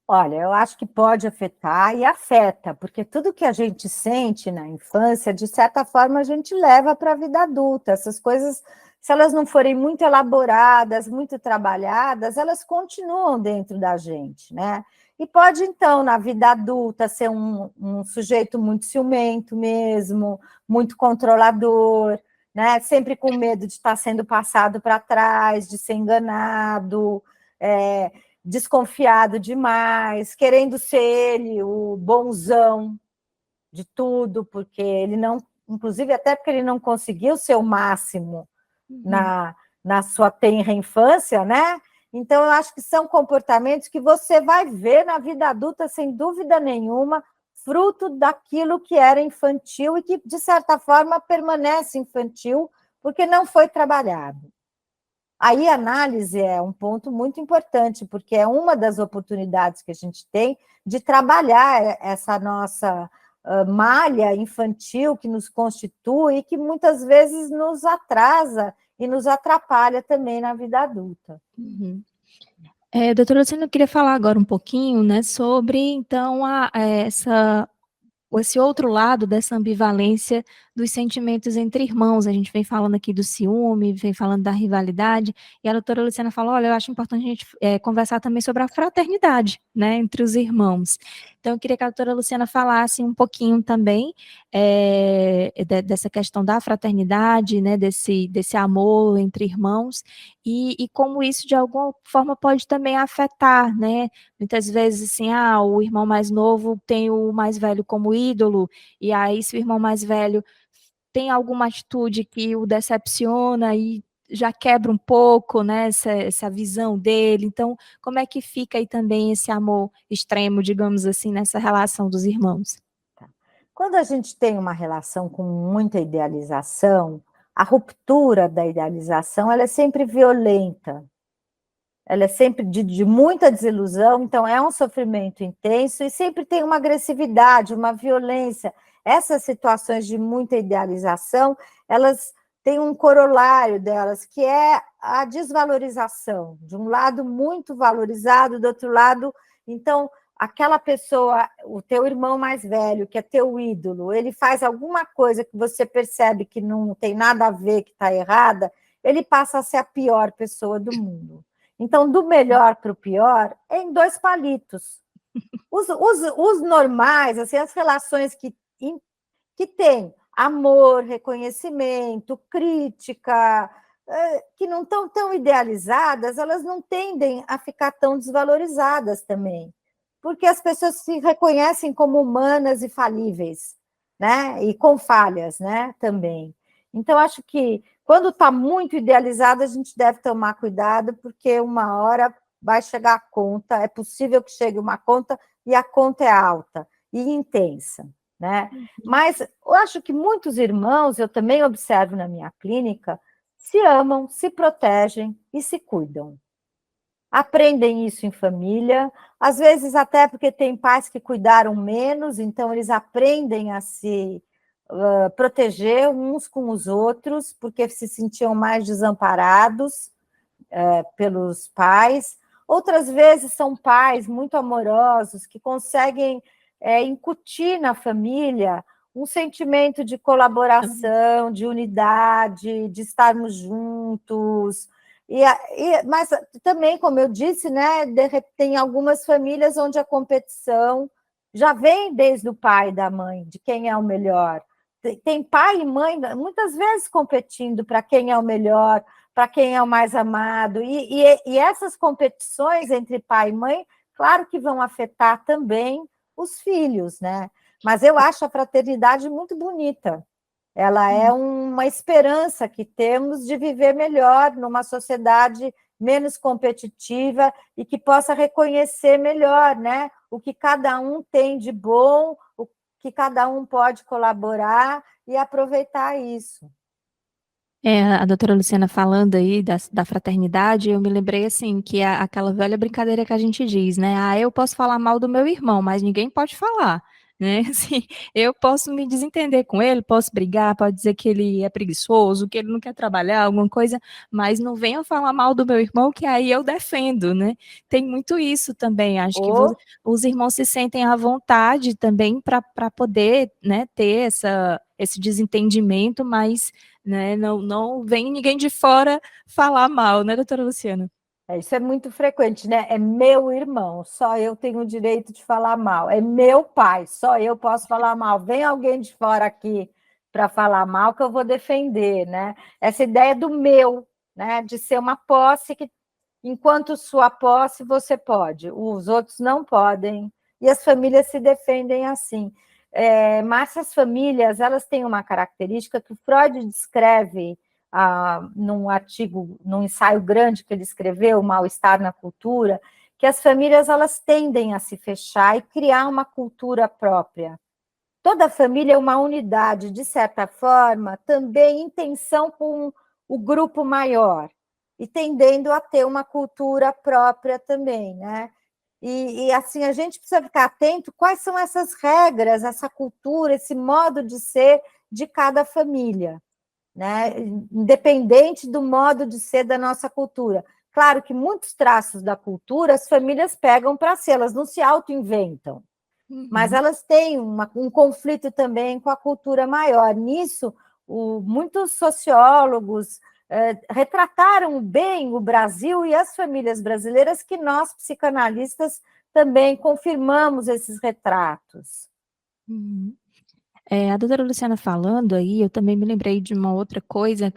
Olha, eu acho que pode afetar e afeta, porque tudo que a gente sente na infância, de certa forma, a gente leva para a vida adulta. Essas coisas, se elas não forem muito elaboradas, muito trabalhadas, elas continuam dentro da gente, né? E pode, então, na vida adulta, ser um sujeito muito ciumento mesmo, muito controlador, né? Sempre com medo de estar sendo passado para trás, de ser enganado, desconfiado demais, querendo ser ele o bonzão de tudo, porque ele não, inclusive até porque ele não conseguiu ser o máximo na sua tenra infância, né? Então, eu acho que são comportamentos que você vai ver na vida adulta, sem dúvida nenhuma, fruto daquilo que era infantil e que, de certa forma, permanece infantil, porque não foi trabalhado. Aí a análise é um ponto muito importante, porque é uma das oportunidades que a gente tem de trabalhar essa nossa malha infantil que nos constitui e que muitas vezes nos atrasa e nos atrapalha também na vida adulta. Uhum. Doutora Luciana, eu queria falar agora um pouquinho, né, sobre, então, esse outro lado dessa ambivalência dos sentimentos entre irmãos. A gente vem falando aqui do ciúme, vem falando da rivalidade, e a doutora Luciana falou, olha, eu acho importante a gente conversar também sobre a fraternidade, né, entre os irmãos. Então, eu queria que a doutora Luciana falasse um pouquinho também dessa questão da fraternidade, né, desse amor entre irmãos, e como isso, de alguma forma, pode também afetar, né, muitas vezes, assim, o irmão mais novo tem o mais velho como ídolo, e aí se o irmão mais velho tem alguma atitude que o decepciona e já quebra um pouco, né, essa visão dele. Então, como é que fica aí também esse amor extremo, digamos assim, nessa relação dos irmãos? Quando a gente tem uma relação com muita idealização, a ruptura da idealização ela é sempre violenta, ela é sempre de muita desilusão, então é um sofrimento intenso e sempre tem uma agressividade, uma violência. Essas situações de muita idealização, elas têm um corolário delas, que é a desvalorização. De um lado, muito valorizado, do outro lado, então, aquela pessoa, o teu irmão mais velho, que é teu ídolo, ele faz alguma coisa que você percebe que não tem nada a ver, que está errada, ele passa a ser a pior pessoa do mundo. Então, do melhor para o pior, é em 2 palitos. Os normais, assim, as relações que têm amor, reconhecimento, crítica, que não estão tão idealizadas, elas não tendem a ficar tão desvalorizadas também, porque as pessoas se reconhecem como humanas e falíveis, né? E com falhas, né? Também. Então, acho que quando está muito idealizado, a gente deve tomar cuidado, porque uma hora vai chegar a conta, é possível que chegue uma conta, e a conta é alta e intensa, né? Mas eu acho que muitos irmãos, eu também observo na minha clínica, se amam, se protegem e se cuidam. Aprendem isso em família, às vezes até porque tem pais que cuidaram menos, então eles aprendem a se proteger uns com os outros, porque se sentiam mais desamparados pelos pais. Outras vezes são pais muito amorosos que conseguem incutir na família um sentimento de colaboração, de unidade, de estarmos juntos. Mas também, como eu disse, né, tem algumas famílias onde a competição já vem desde o pai e da mãe, de quem é o melhor. Tem pai e mãe, muitas vezes, competindo para quem é o melhor, para quem é o mais amado. E essas competições entre pai e mãe, claro que vão afetar também os filhos, né? Mas eu acho a fraternidade muito bonita. Ela é uma esperança que temos de viver melhor numa sociedade menos competitiva e que possa reconhecer melhor, né? O que cada um tem de bom, o que cada um pode colaborar e aproveitar isso. A doutora Luciana falando aí da fraternidade, eu me lembrei assim, que é aquela velha brincadeira que a gente diz, né? Ah, eu posso falar mal do meu irmão, mas ninguém pode falar, né? Assim, eu posso me desentender com ele, posso brigar, pode dizer que ele é preguiçoso, que ele não quer trabalhar, alguma coisa, mas não venham falar mal do meu irmão, que aí eu defendo, né? Tem muito isso também, acho que Ou os irmãos se sentem à vontade também para poder, né, ter esse desentendimento, mas, né, não vem ninguém de fora falar mal, né, doutora Luciana? isso é muito frequente, né? É meu irmão, só eu tenho o direito de falar mal. É meu pai, só eu posso falar mal. Vem alguém de fora aqui para falar mal que eu vou defender, né? Essa ideia do meu, né? De ser uma posse que, enquanto sua posse, você pode, os outros não podem. E as famílias se defendem assim. Mas as famílias, elas têm uma característica que o Freud descreve num artigo, num ensaio grande que ele escreveu, O Mal-Estar na Cultura, que as famílias elas tendem a se fechar e criar uma cultura própria. Toda família é uma unidade, de certa forma, também em tensão com o grupo maior, e tendendo a ter uma cultura própria também, né? E assim, a gente precisa ficar atento quais são essas regras, essa cultura, esse modo de ser de cada família, né? Independente do modo de ser da nossa cultura. Claro que muitos traços da cultura as famílias pegam para si, elas não se auto-inventam, mas Uhum. elas têm um conflito também com a cultura maior. Nisso, muitos sociólogos retrataram bem o Brasil e as famílias brasileiras, que nós, psicanalistas, também confirmamos esses retratos. Uhum. A doutora Luciana falando aí, eu também me lembrei de uma outra coisa,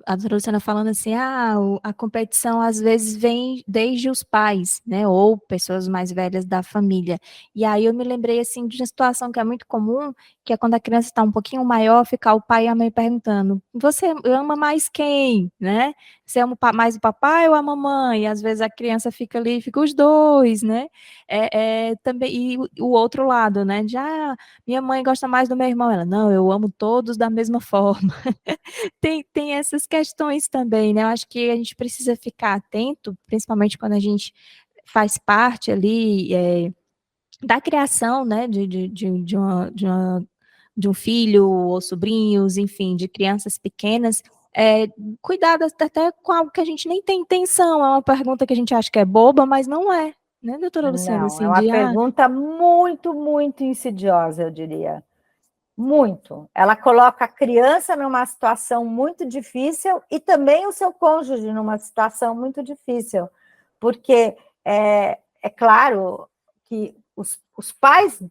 a doutora Luciana falando assim, a competição às vezes vem desde os pais, né, ou pessoas mais velhas da família, e aí eu me lembrei, assim, de uma situação que é muito comum, que é quando a criança está um pouquinho maior, ficar o pai e a mãe perguntando, você ama mais quem, né, você ama mais o papai ou a mamãe, e às vezes a criança fica ali, fica os dois, né, também, e o outro lado, né, de, minha mãe gosta mais do meu irmão. Ela, não, eu amo todos da mesma forma. Tem essas questões também, né? Eu acho que a gente precisa ficar atento, principalmente quando a gente faz parte ali da criação, né, de um filho ou sobrinhos, enfim, de crianças pequenas, cuidado até com algo que a gente nem tem intenção. É uma pergunta que a gente acha que é boba, mas não é, né, doutora Luciana? Não, é Assim, uma pergunta muito, muito insidiosa, eu diria. Muito. Ela coloca a criança numa situação muito difícil e também o seu cônjuge numa situação muito difícil, porque é claro que os pais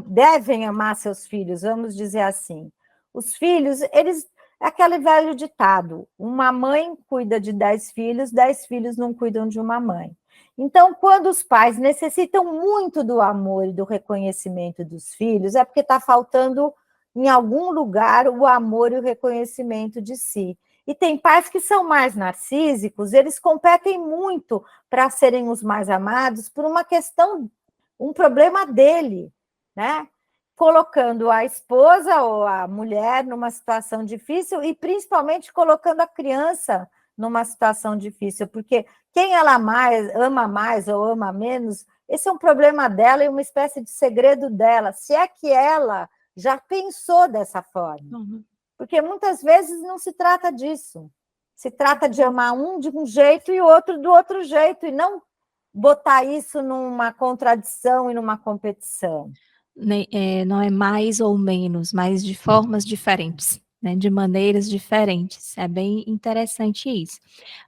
devem amar seus filhos, vamos dizer assim. Os filhos, eles. É aquele velho ditado: uma mãe cuida de 10 filhos, 10 filhos não cuidam de uma mãe. Então, quando os pais necessitam muito do amor e do reconhecimento dos filhos, é porque está faltando em algum lugar o amor e o reconhecimento de si. E tem pais que são mais narcísicos, eles competem muito para serem os mais amados por uma questão, um problema dele, né? Colocando a esposa ou a mulher numa situação difícil e principalmente colocando a criança numa situação difícil, porque quem ela ama mais ou ama menos, esse é um problema dela e uma espécie de segredo dela, se é que ela já pensou dessa forma. Uhum. Porque muitas vezes não se trata disso. Se trata de amar um de um jeito e o outro do outro jeito, e não botar isso numa contradição e numa competição. Não é mais ou menos, mas de formas diferentes, né, de maneiras diferentes. É bem interessante isso.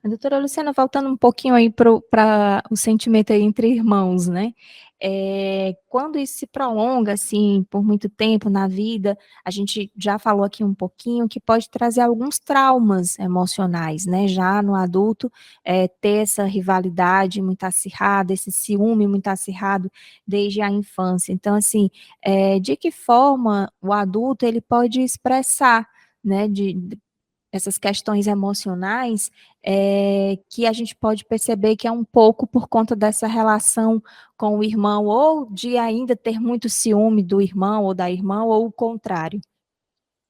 A doutora Luciana, voltando um pouquinho aí para o sentimento aí entre irmãos, né? Quando isso se prolonga, assim, por muito tempo na vida, a gente já falou aqui um pouquinho que pode trazer alguns traumas emocionais, né? Já no adulto, ter essa rivalidade muito acirrada, esse ciúme muito acirrado desde a infância. Então, assim, de que forma o adulto ele pode expressar, né, essas questões emocionais, que a gente pode perceber que é um pouco por conta dessa relação com o irmão, ou de ainda ter muito ciúme do irmão ou da irmã, ou o contrário.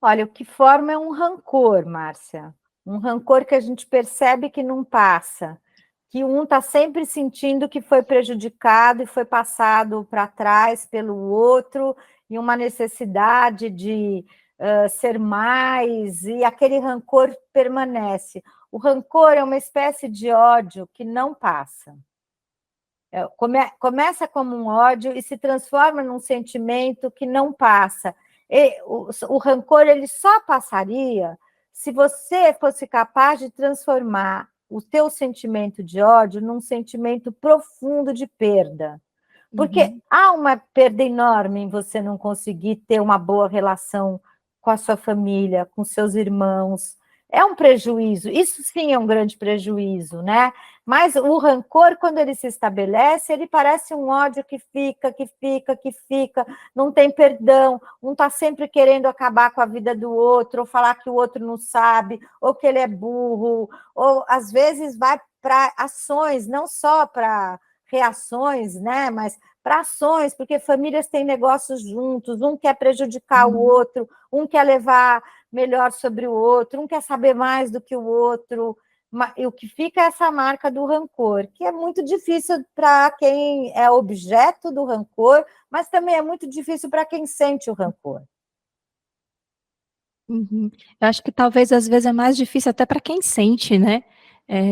Olha, o que forma é um rancor, Márcia. Um rancor que a gente percebe que não passa, que um está sempre sentindo que foi prejudicado e foi passado para trás pelo outro, e uma necessidade de ser mais, e aquele rancor permanece. O rancor é uma espécie de ódio que não passa. Começa como um ódio e se transforma num sentimento que não passa. O rancor ele só passaria se você fosse capaz de transformar o teu sentimento de ódio num sentimento profundo de perda. Porque há uma perda enorme em você não conseguir ter uma boa relação com a sua família, com seus irmãos. É um prejuízo, isso sim é um grande prejuízo, né? Mas o rancor, quando ele se estabelece, ele parece um ódio que fica, não tem perdão, um está sempre querendo acabar com a vida do outro, ou falar que o outro não sabe, ou que ele é burro, ou às vezes vai para ações, não só para reações, né? Mas para ações, porque famílias têm negócios juntos, um quer prejudicar o outro, um quer levar melhor sobre o outro, um quer saber mais do que o outro, e o que fica é essa marca do rancor, que é muito difícil para quem é objeto do rancor, mas também é muito difícil para quem sente o rancor. Eu acho que talvez às vezes é mais difícil até para quem sente, né?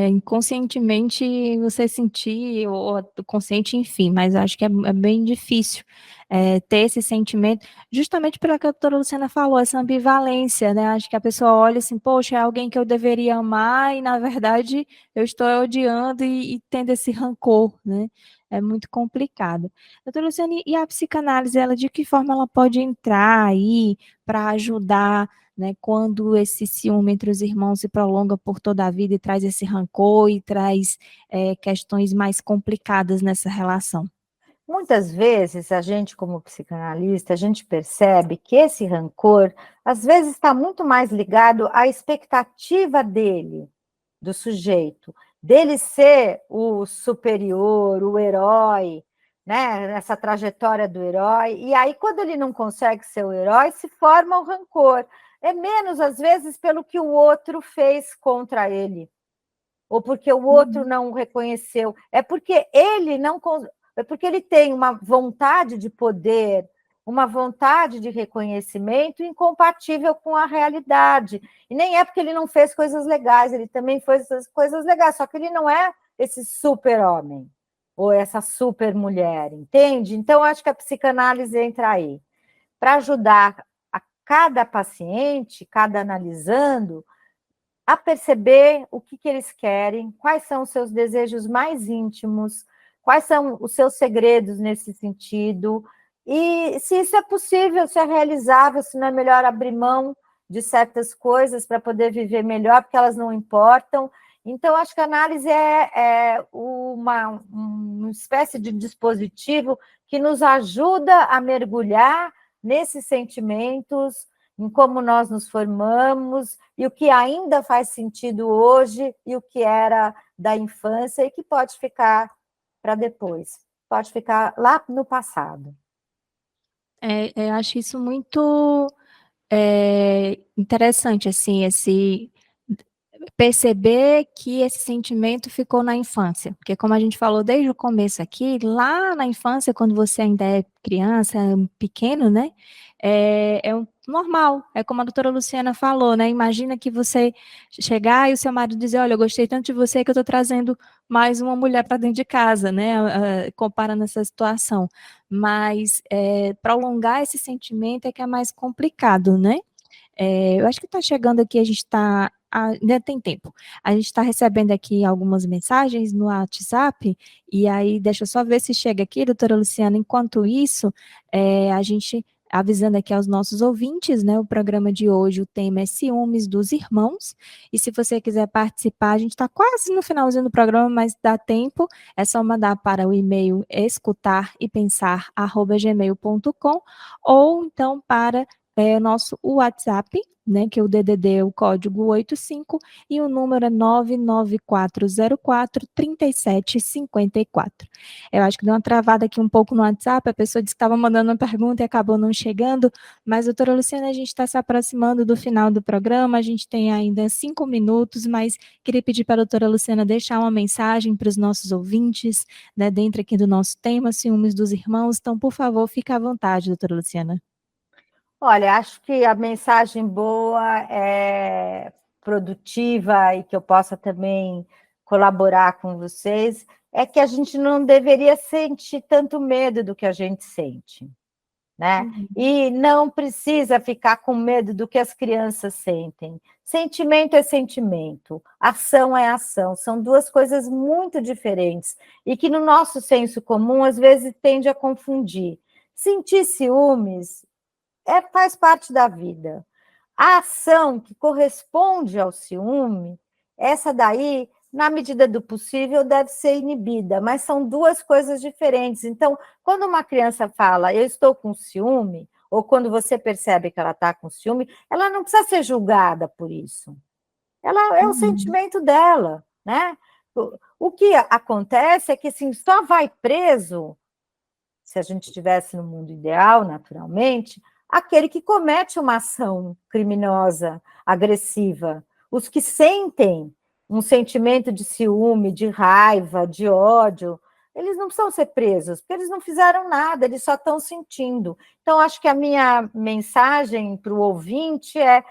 Inconscientemente você sentir, ou consciente, enfim, mas acho que é bem difícil ter esse sentimento, justamente pelo que a doutora Luciana falou, essa ambivalência, né? Acho que a pessoa olha assim, poxa, é alguém que eu deveria amar e, na verdade, eu estou odiando e tendo esse rancor, né? É muito complicado. Doutora Luciana, e a psicanálise, ela, de que forma ela pode entrar aí para ajudar, né, quando esse ciúme entre os irmãos se prolonga por toda a vida e traz esse rancor e traz questões mais complicadas nessa relação? Muitas vezes, a gente, como psicanalista, a gente percebe que esse rancor, às vezes, está muito mais ligado à expectativa dele, do sujeito, dele ser o superior, o herói, né? Nessa trajetória do herói, e aí, quando ele não consegue ser o herói, se forma o rancor. É menos, às vezes, pelo que o outro fez contra ele, ou porque o outro não o reconheceu, é porque ele não... É porque ele tem uma vontade de poder, uma vontade de reconhecimento incompatível com a realidade. E nem é porque ele não fez coisas legais, ele também fez essas coisas legais, só que ele não é esse super-homem ou essa super-mulher, entende? Então, acho que a psicanálise entra aí, para ajudar a cada paciente, cada analisando, a perceber o que eles querem, quais são os seus desejos mais íntimos, quais são os seus segredos nesse sentido, e se isso é possível, se é realizável, se não é melhor abrir mão de certas coisas para poder viver melhor, porque elas não importam. Então, acho que a análise é uma espécie de dispositivo que nos ajuda a mergulhar nesses sentimentos, em como nós nos formamos, e o que ainda faz sentido hoje, e o que era da infância, e que pode ficar para depois, pode ficar lá no passado. Eu acho isso muito interessante, assim, esse perceber que esse sentimento ficou na infância, porque como a gente falou desde o começo aqui, lá na infância, quando você ainda é criança, pequeno, né, normal, é como a doutora Luciana falou, né, imagina que você chegar e o seu marido dizer, olha, eu gostei tanto de você que eu estou trazendo mais uma mulher para dentro de casa, né, comparando essa situação, mas prolongar esse sentimento é que é mais complicado, né. Eu acho que está chegando aqui, a gente está. Ainda tem tempo. A gente está recebendo aqui algumas mensagens no WhatsApp, e aí deixa eu só ver se chega aqui, doutora Luciana. Enquanto isso, a gente avisando aqui aos nossos ouvintes, né? O programa de hoje, o tema é ciúmes dos irmãos. E se você quiser participar, a gente está quase no finalzinho do programa, mas dá tempo. É só mandar para o e-mail escutarypensar@gmail.com ou então para nosso WhatsApp, né, que é o DDD, o código 85, e o número é 99404-3754. Eu acho que deu uma travada aqui um pouco no WhatsApp, a pessoa disse que estava mandando uma pergunta e acabou não chegando, mas, doutora Luciana, a gente está se aproximando do final do programa, a gente tem ainda 5 minutos, mas queria pedir para a doutora Luciana deixar uma mensagem para os nossos ouvintes, né, dentro aqui do nosso tema, ciúmes dos irmãos, então, por favor, fique à vontade, doutora Luciana. Olha, acho que a mensagem boa produtiva e que eu possa também colaborar com vocês é que a gente não deveria sentir tanto medo do que a gente sente, né? E não precisa ficar com medo do que as crianças sentem. Sentimento é sentimento, ação é ação, são duas coisas muito diferentes e que no nosso senso comum às vezes tende a confundir. Sentir ciúmes faz parte da vida. A ação que corresponde ao ciúme, essa daí, na medida do possível, deve ser inibida, mas são duas coisas diferentes. Então, quando uma criança fala, eu estou com ciúme, ou quando você percebe que ela está com ciúme, ela não precisa ser julgada por isso. Ela é o sentimento dela, né? O que acontece é que assim, só vai preso, se a gente estivesse no mundo ideal, naturalmente, aquele que comete uma ação criminosa, agressiva. Os que sentem um sentimento de ciúme, de raiva, de ódio, eles não precisam ser presos, porque eles não fizeram nada, eles só estão sentindo. Então, acho que a minha mensagem para o ouvinte é,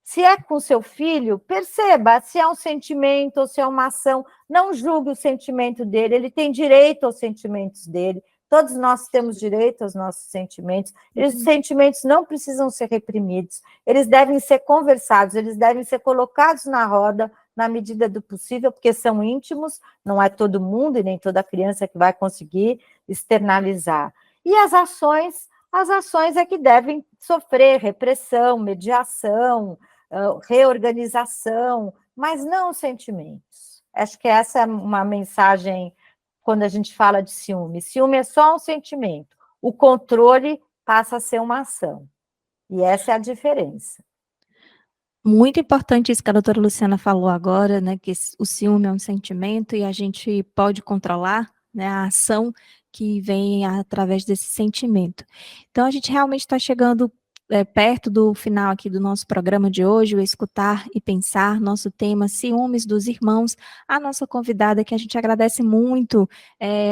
se é com seu filho, perceba se é um sentimento ou se é uma ação, não julgue o sentimento dele, ele tem direito aos sentimentos dele, todos nós temos direito aos nossos sentimentos. Os sentimentos não precisam ser reprimidos, eles devem ser conversados, eles devem ser colocados na roda na medida do possível, porque são íntimos, não é todo mundo e nem toda criança que vai conseguir externalizar. E as ações é que devem sofrer repressão, mediação, reorganização, mas não os sentimentos. Acho que essa é uma mensagem quando a gente fala de ciúme. Ciúme é só um sentimento. O controle passa a ser uma ação. E essa é a diferença. Muito importante isso que a doutora Luciana falou agora, né, que o ciúme é um sentimento e a gente pode controlar, né, a ação que vem através desse sentimento. Então, a gente realmente está chegando perto do final aqui do nosso programa de hoje, o Escutar e Pensar, nosso tema Ciúmes dos Irmãos, a nossa convidada, que a gente agradece muito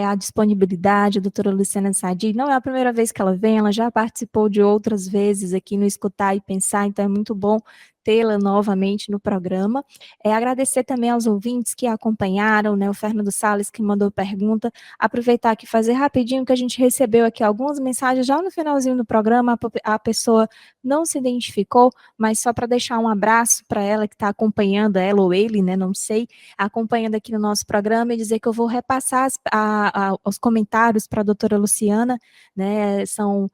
a disponibilidade, a doutora Luciana Sadi. Não é a primeira vez que ela vem, ela já participou de outras vezes aqui no Escutar e Pensar, então é muito bom tê-la novamente no programa. Agradecer também aos ouvintes que acompanharam, né, o Fernando Salles que mandou pergunta, aproveitar aqui fazer rapidinho que a gente recebeu aqui algumas mensagens já no finalzinho do programa, a pessoa não se identificou, mas só para deixar um abraço para ela que está acompanhando, ela ou ele, né, não sei, acompanhando aqui no nosso programa e dizer que eu vou repassar os comentários para a doutora Luciana, né, são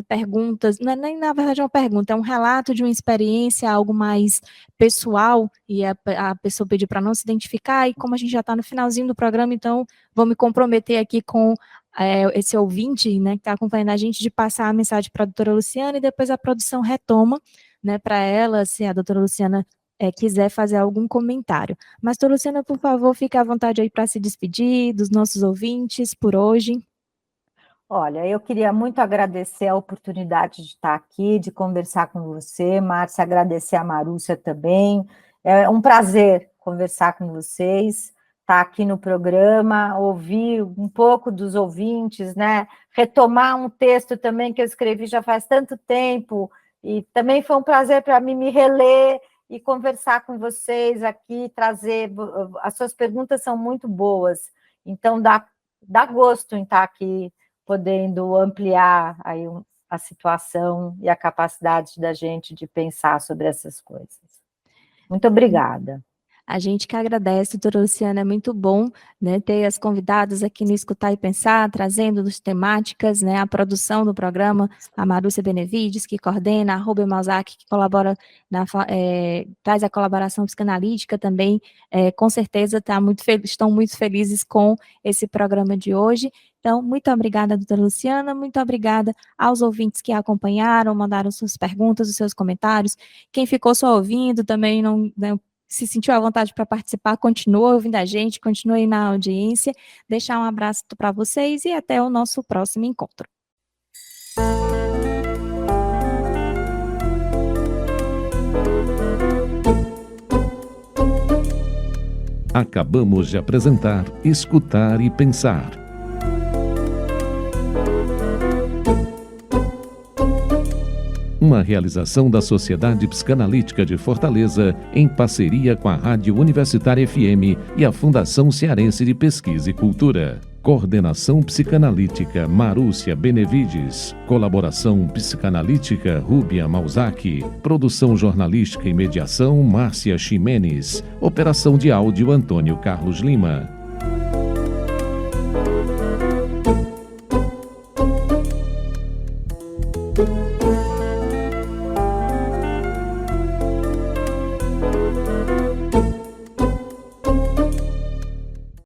perguntas, não é nem na verdade uma pergunta, é um relato de uma experiência, algo mais pessoal, e a pessoa pediu para não se identificar, e como a gente já está no finalzinho do programa, então vou me comprometer aqui com esse ouvinte, né, que está acompanhando a gente, de passar a mensagem para a doutora Luciana, e depois a produção retoma, né, para ela, se a doutora Luciana quiser fazer algum comentário. Mas, doutora Luciana, por favor, fique à vontade aí para se despedir dos nossos ouvintes por hoje. Olha, eu queria muito agradecer a oportunidade de estar aqui, de conversar com você, Márcia, agradecer a Marúcia também. É um prazer conversar com vocês, estar aqui no programa, ouvir um pouco dos ouvintes, né? Retomar um texto também que eu escrevi já faz tanto tempo, e também foi um prazer para mim me reler e conversar com vocês aqui, trazer. As suas perguntas são muito boas, então dá gosto em estar aqui, podendo ampliar aí a situação e a capacidade da gente de pensar sobre essas coisas. Muito obrigada. A gente que agradece, doutora Luciana, é muito bom, né, ter as convidadas aqui no Escutar e Pensar, trazendo as temáticas, né, a produção do programa, a Marúcia Benevides, que coordena, a Rubem Malzac, que colabora, traz a colaboração psicanalítica também, com certeza estão muito felizes com esse programa de hoje. Então, muito obrigada, doutora Luciana, muito obrigada aos ouvintes que acompanharam, mandaram suas perguntas, os seus comentários. Quem ficou só ouvindo também não se sentiu à vontade para participar, continua ouvindo a gente, continue aí na audiência. Deixar um abraço para vocês e até o nosso próximo encontro. Acabamos de apresentar Escutar e Pensar. Uma realização da Sociedade Psicanalítica de Fortaleza, em parceria com a Rádio Universitária FM e a Fundação Cearense de Pesquisa e Cultura. Coordenação psicanalítica Marúcia Benevides. Colaboração psicanalítica Rúbia Malzac. Produção jornalística e mediação Márcia Ximenes. Operação de áudio Antônio Carlos Lima.